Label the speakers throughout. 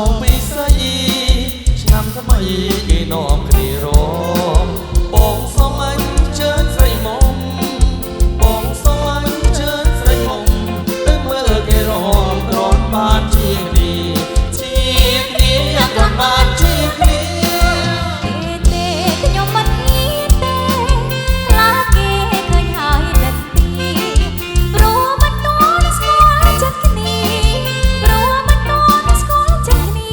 Speaker 1: ងពីស្អីឆ្នាំថ្មីគេនាំគ្នារំបងសុំអញជើញស្រីមុំបងសុំអញជើញស្រីមុំទៅមើលគេរំក្រំបានជាគ្នាក្រំបានជាគ្នា
Speaker 2: ទេខ្ញុំមិនហ៊ានទេខ្លាចគេឃើញហើយដិតទីព្រោះមិនតន់ស្គាល់ចិត្តគ្នាព្រោះមិនតន់ស្គាល់ចិត្តគ្នា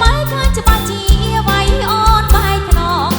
Speaker 2: មិនឃើញច្បាស់ជាវាយអូនបែកខ្នង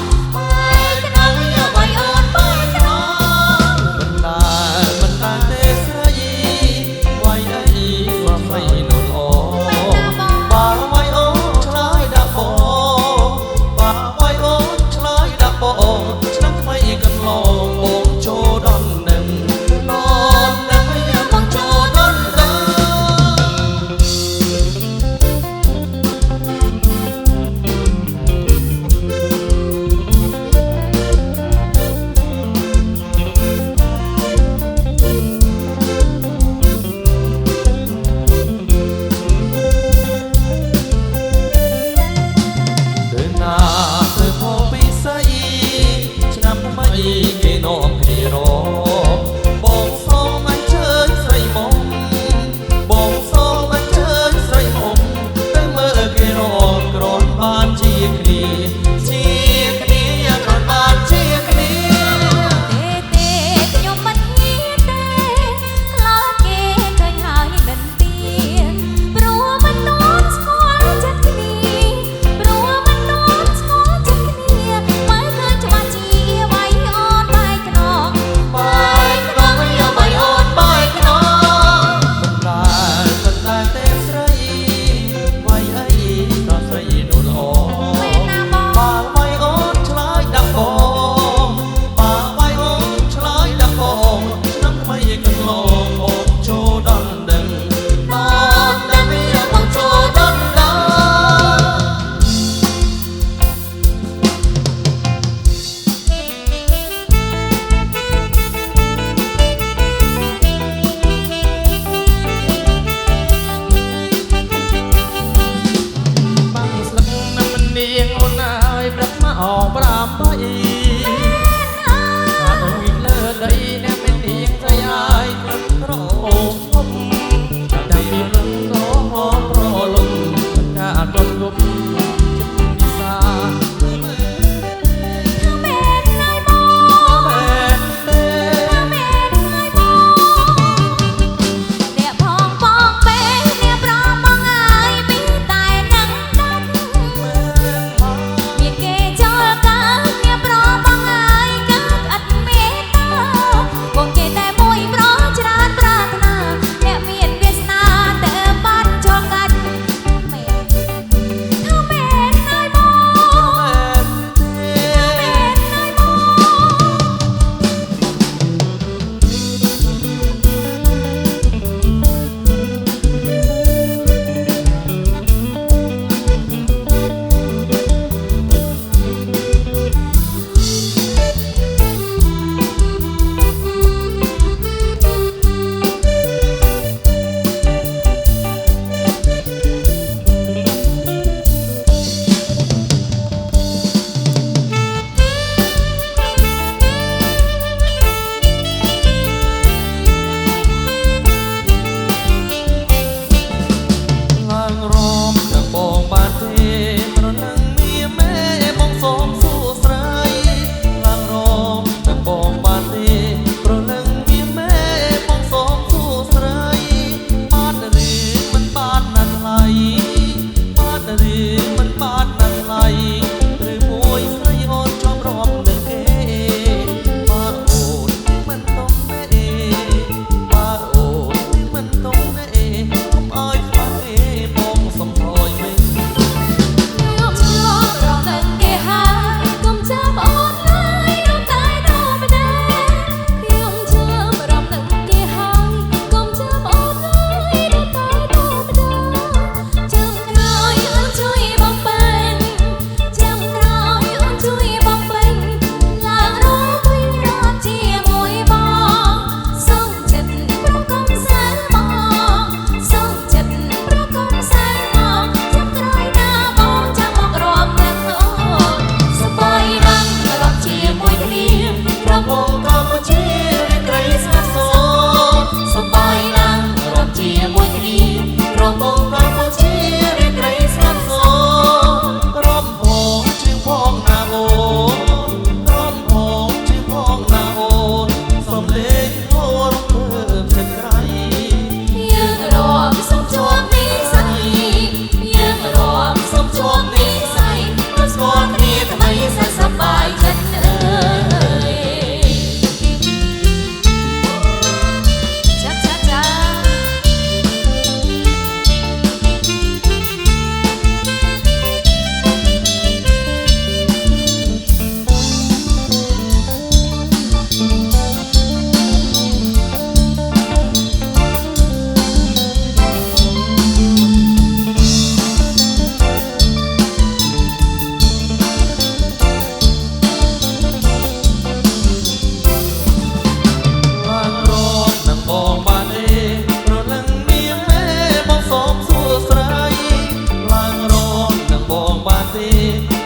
Speaker 1: ទេ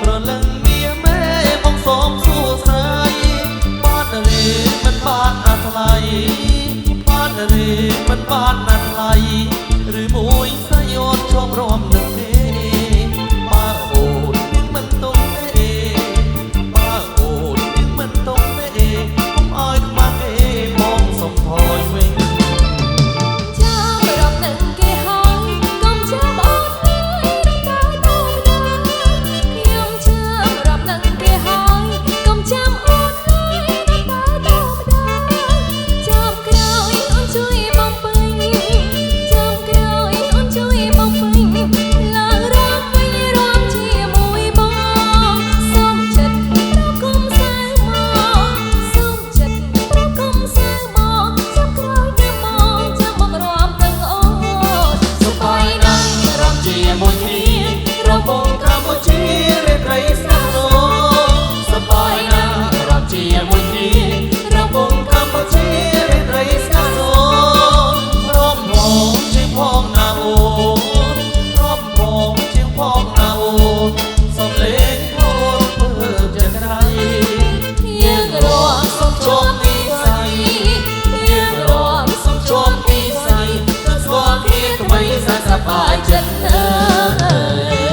Speaker 1: ប្រលឹងមាសមេបងសូមសួស្ដីបានរីមិនបានណាថ្លៃបានរីមិនបានណាថ្លៃឬមួយសាយអត់ជាប់រំនឹងទេបើអូននឹងមិនទុំទេបើអូននឹងមិនទុំទេកុំឲ្យខ្មាស់ទេបងសុំថយវិញ
Speaker 2: ចាំរំនឹងគេហើយកុំចាំអូនឡើយរំតើតើខ្ញុំចាំរំនឹងគេហើយកុំចាំអូនឡើយរំតើតើចាំក្រោយអូនជួយបំពេញចាំក្រោយអូនជួយបំពេញឡើងរំវិញរំជាមួយបងសូមចិត្តប្រគំសៅមកសូមចិត្តប្រគំសៅមកចាំក្រោយទៅមកចាំមករំទាំងអូនសុបាយណាស់រំជាមួយគ្នារំបងកម្ពុជារាត្រីស្នេហ៍សុបាយណាស់រំជាមួយគ្នារំបងកម្ពុជារាត្រីស្នេហ៍
Speaker 1: រំបងជាផងណាអូនរំបងជាផងណាអូនសំលេងខ្លួនធ្វើជាក្រៃ
Speaker 2: យើងរំសុំជួបពីស្័យយើងរំសុំជួបពីស្័យទៅស្គាល់គ្នាថ្មីសប្បាយចិត្តអើយ